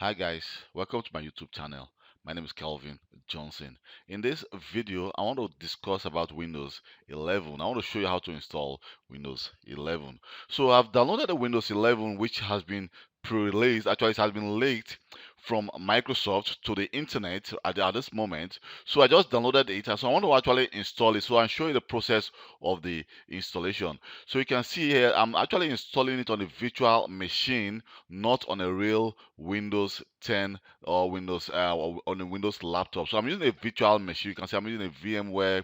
Hi guys, welcome to my YouTube channel. My name is Kelvin Johnson. In this video, I want to discuss about Windows 11. I want to show you how to install Windows 11. So I've downloaded the Windows 11 which has been pre-released. Actually, it has been leaked from Microsoft to the internet at this moment. So I just downloaded it and so I want to actually install it. So I'm showing you the process of the installation. So you can see here, I'm actually installing it on a virtual machine, not on a real Windows 10 or Windows or on a Windows laptop. So I'm using a virtual machine. You can see I'm using a VMware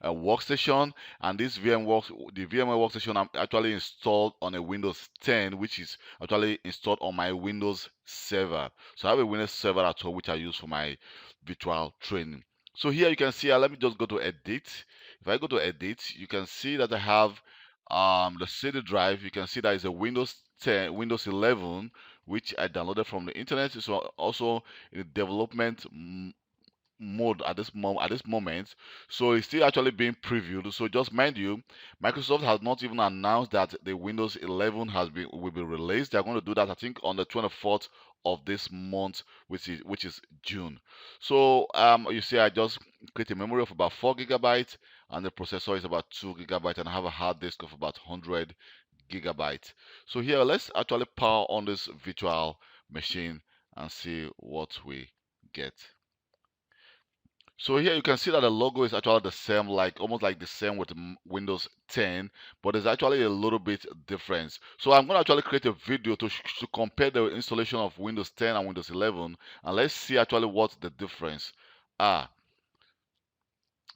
workstation, and the VMware workstation I'm actually installed on a Windows 10, which is actually installed on my Windows server. So I have a Windows server at home which I use for my virtual training. So here you can see, let me just go to edit. If I go to edit, you can see that I have the CD drive. You can see that is a Windows 10, Windows 11, which I downloaded from the internet. So also in the development mode at this moment, so it's still actually being previewed. So just mind you, Microsoft has not even announced that the Windows 11 will be released. They're going to do that, I think, on the 24th of this month, which is June. So you see, I just create a memory of about 4 GB, and the processor is about 2 GB, and I have a hard disk of about 100 GB. So here, let's actually power on this virtual machine and see what we get. So here you can see that the logo is actually the same, like almost like the same with Windows 10, but there's actually a little bit difference. So I'm going to actually create a video to compare the installation of Windows 10 and Windows 11, and let's see actually what the difference are.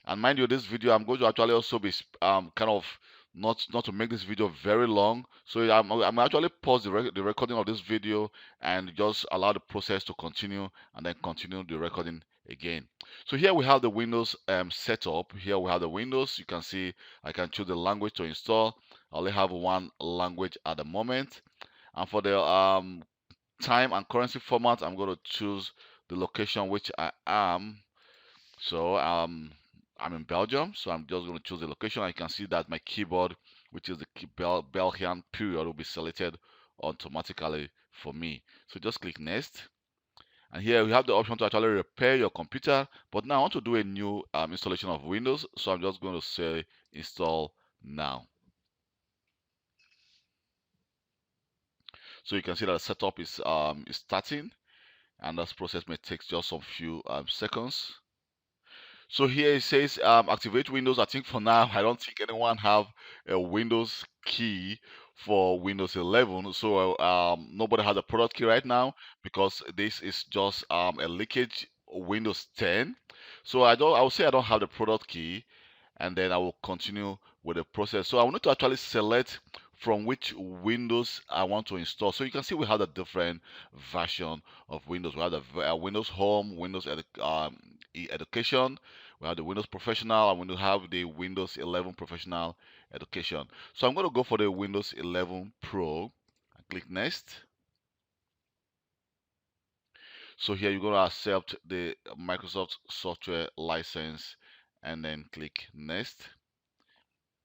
And mind you, this video I'm going to actually also be kind of not to make this video very long. So I'm actually pause the recording of this video and just allow the process to continue, and then continue the recording again. So here we have the Windows setup. Here we have the Windows. You can see I can choose the language to install. I only have one language at the moment. And for the time and currency format, I'm going to choose the location which I am. So I'm in Belgium, so I'm just going to choose the location. I can see that my keyboard, which is the Belgian period, will be selected automatically for me. So just click next. And here we have the option to actually repair your computer. But now I want to do a new installation of Windows. So I'm just going to say install now. So you can see that the setup is starting, and this process may take just some few seconds. So here it says activate Windows. I think for now, I don't think anyone have a Windows key for Windows 11. So nobody has a product key right now, because this is just a leakage Windows 10. So I would say I don't have the product key, and then I will continue with the process. So I want to actually select from which Windows I want to install. So you can see we have a different version of Windows. We have the Windows Home, Education, we have the Windows Professional, and we have the Windows 11 Professional Education. So I'm going to go for the Windows 11 Pro and click Next. So here you're going to accept the Microsoft software license and then click Next.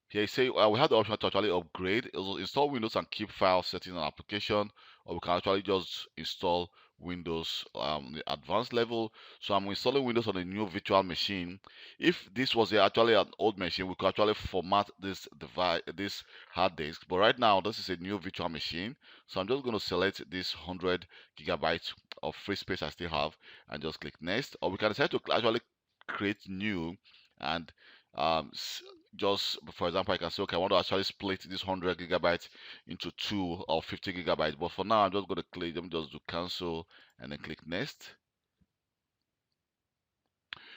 Here you say we have the option to actually upgrade. It will install Windows and keep file settings and application, or we can actually just install Windows the advanced level. So I'm installing Windows on a new virtual machine. If this was actually an old machine, we could actually format this device, this hard disk. But right now, this is a new virtual machine. So I'm just going to select this 100 GB of free space I still have and just click next. Or we can decide to actually create new and um, just for example, I can say, okay, I want to actually split this 100 GB into 2 or 50 GB. But for now, I'm just going to click, let me just do cancel and then click next.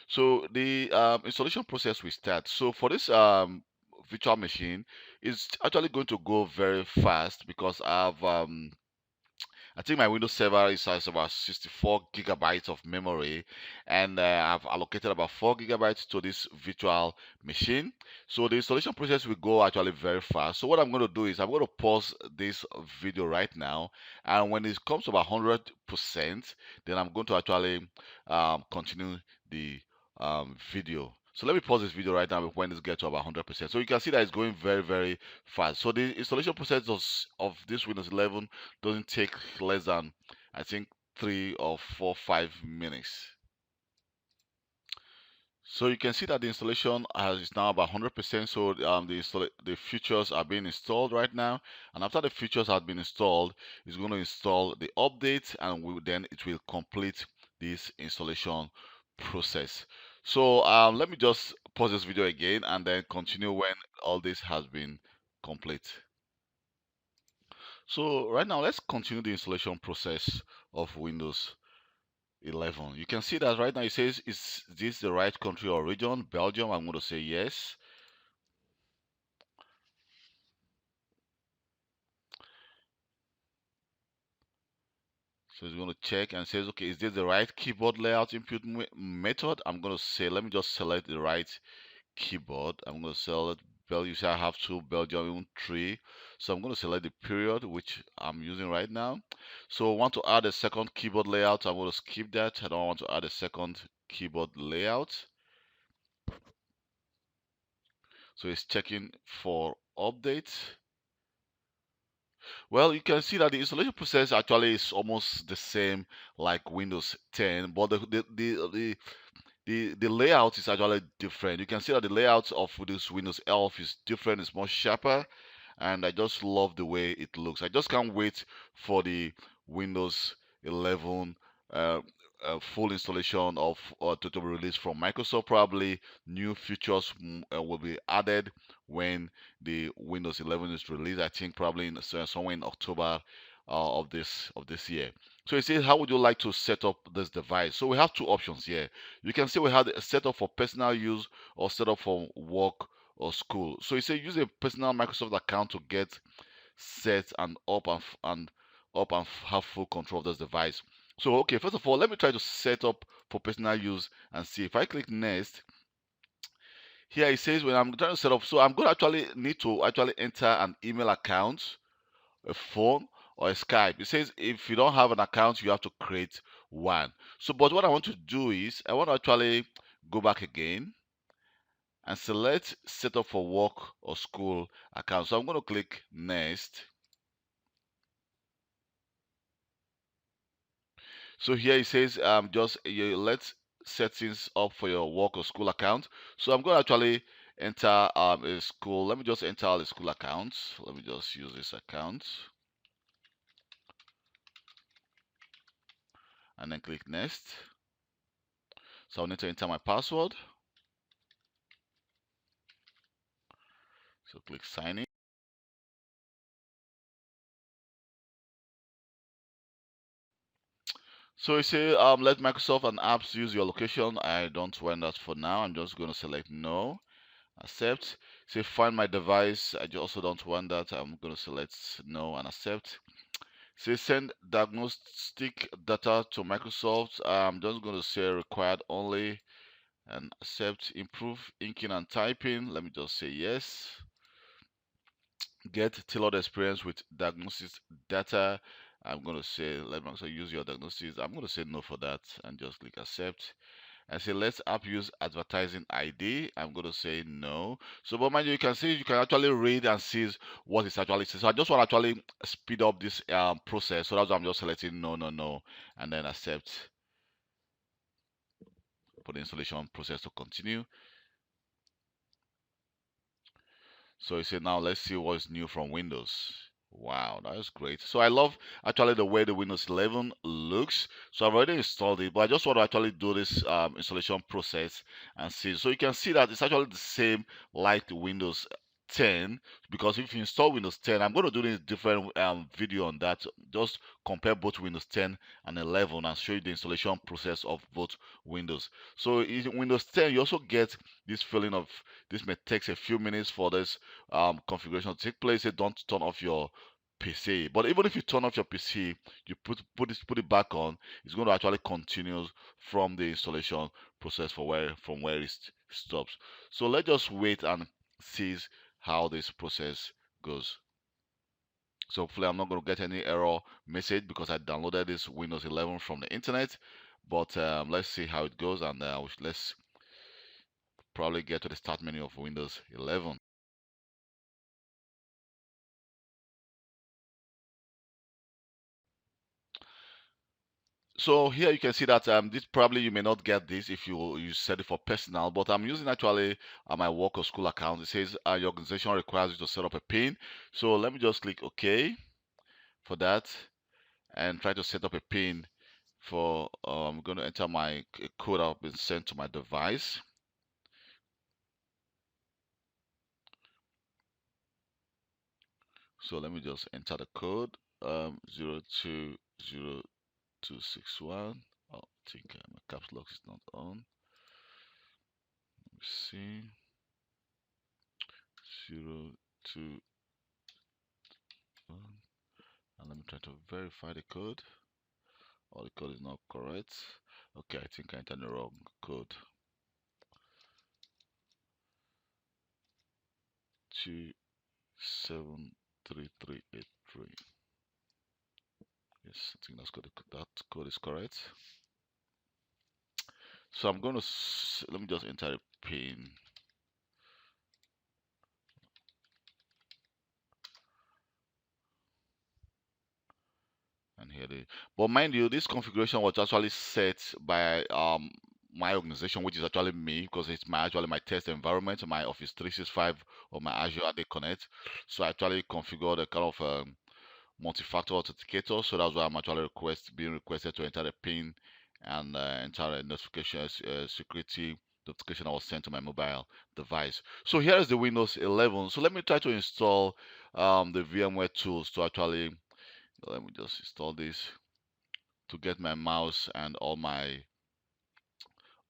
So the installation process will start. So for this virtual machine, it's actually going to go very fast, because I think my Windows server has about 64 gigabytes of memory, and I've allocated about 4 gigabytes to this virtual machine. So the installation process will go actually very fast. So what I'm going to do is I'm going to pause this video right now, and when it comes to about 100%, then I'm going to actually continue the video. So let me pause this video right now when this gets to about 100%. So you can see that it's going very, very fast. So the installation process of this Windows 11 doesn't take less than, I think, 3 or 4 5 minutes. So you can see that the installation is now about 100%. So the features are being installed right now, and after the features have been installed, it's going to install the update, and then it will complete this installation process. So let me just pause this video again and then continue when all this has been complete. So right now, let's continue the installation process of Windows 11. You can see that right now it says, is this the right country or region? Belgium. I'm going to say yes. So it's going to check and says, okay, is this the right keyboard layout input method? I'm going to say, let me just select the right keyboard. I'm going to select Bel. You see, I have two, Belgium 3. So I'm going to select the period, which I'm using right now. So I want to add a second keyboard layout. I'm going to skip that. I don't want to add a second keyboard layout. So it's checking for updates. Well, you can see that the installation process actually is almost the same like Windows 10, but the layout is actually different. You can see that the layout of this Windows 11 is different, it's more sharper, and I just love the way it looks. I just can't wait for the Windows 11 uh, full installation of to be released from Microsoft. Probably new features will be added when the Windows 11 is released. I think probably somewhere in October of this year. So it says, how would you like to set up this device? So we have two options here. You can see we have a setup for personal use or setup for work or school. So it says use a personal Microsoft account to get set and have full control of this device. So okay, first of all, let me try to set up for personal use and see. If I click next, here it says when I'm trying to set up, so I'm going to actually need to actually enter an email account, a phone, or a Skype. It says if you don't have an account, you have to create one. So, but what I want to do is I want to actually go back again and select set up for work or school account. So I'm going to click next. So here it says just let's settings up for your work or school account. So I'm going to actually enter a school. Let me just enter the school account. Let me just use this account and then click next. So I need to enter my password. So click sign in. So you say let Microsoft and apps use your location. I don't want that for now. I'm just going to select no. Accept. Say find my device. I also don't want that. I'm going to select no and accept. Say send diagnostic data to Microsoft. I'm just going to say required only and accept. Improve inking and typing. Let me just say yes. Get tailored experience with diagnosis data. I'm going to say let Microsoft use your diagnosis. I'm going to say no for that and just click accept. And say let's app use advertising ID. I'm going to say no. So but mind you, you can see you can actually read and see what it's actually says. So I just want to actually speed up this process. So that's why I'm just selecting no, no, no, and then accept for the installation process to continue. So you say now let's see what's new from Windows. Wow, that is great. So I love actually the way the Windows 11 looks. So I've already installed it, but I just want to actually do this installation process and see. So you can see that it's actually the same like the Windows 10, because if you install Windows 10, I'm going to do this different video on that. Just compare both Windows 10 and 11 and show you the installation process of both Windows. So in Windows 10, you also get this feeling of this may take a few minutes for this configuration to take place. Don't turn off your PC. But even if you turn off your PC, you put it back on, it's going to actually continue from the installation process from where it stops. So let's just wait and see how this process goes. So hopefully I'm not going to get any error message because I downloaded this Windows 11 from the internet. But let's see how it goes, and let's probably get to the start menu of Windows 11. So here you can see that this probably you may not get this if you set it for personal, but I'm using actually my work or school account. It says your organization requires you to set up a PIN. So let me just click OK for that and try to set up a PIN for I'm going to enter my code that has been sent to my device. So let me just enter the code 020261. Oh, I think my caps lock is not on. Let me see. 02, and let me try to verify the code. Oh, the code is not correct. Okay, I think I entered the wrong code. 273383. Yes, I think that code is correct. So I'm going to let me just enter a PIN. And here they, but mind you, this configuration was actually set by my organization, which is actually me, because it's my test environment, my Office 365 or my Azure AD Connect. So I actually configured a kind of multi-factor authenticator. So that's why I'm actually being requested to enter the PIN and enter a notification security notification I was sent to my mobile device. So here is the Windows 11. So let me try to install the VMware tools to actually, let me just install this to get my mouse and all my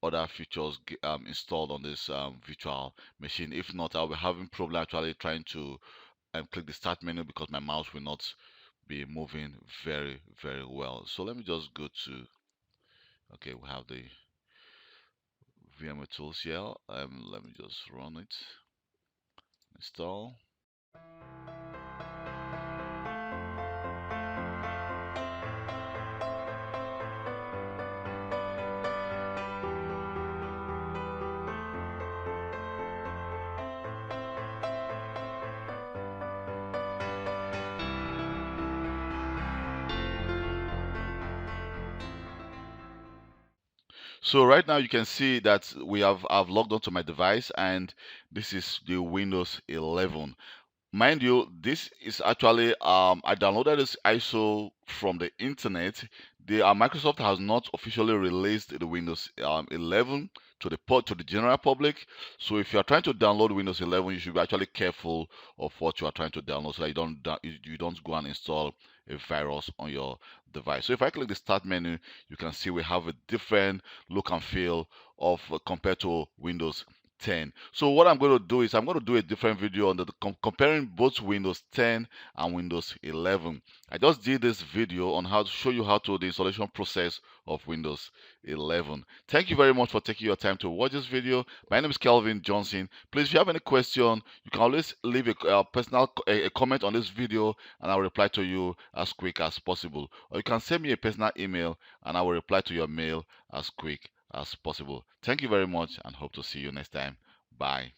other features installed on this virtual machine. If not, I'll be having problem actually trying to click the start menu because my mouse will not be moving very well. So let me just go to, okay, we have the VMware tools here. Let me just run it, install. So right now you can see that I've logged onto my device and this is the Windows 11. Mind you, this is actually I downloaded this ISO from the internet. The Microsoft has not officially released the Windows 11 to the general public. So if you are trying to download Windows 11, you should be actually careful of what you are trying to download so that you don't go and install a virus on your device. So if I click the start menu, you can see we have a different look and feel of compared to Windows 10. So what I'm going to do is I'm going to do a different video on comparing both Windows 10 and Windows 11. I just did this video on how to show you how to the installation process of Windows 11. Thank you very much for taking your time to watch this video. My name is Kelvin Johnson. Please, if you have any question, you can always leave a personal a comment on this video and I'll reply to you as quick as possible. Or you can send me a personal email and I will reply to your mail as quick as possible. Thank you very much and hope to see you next time. Bye.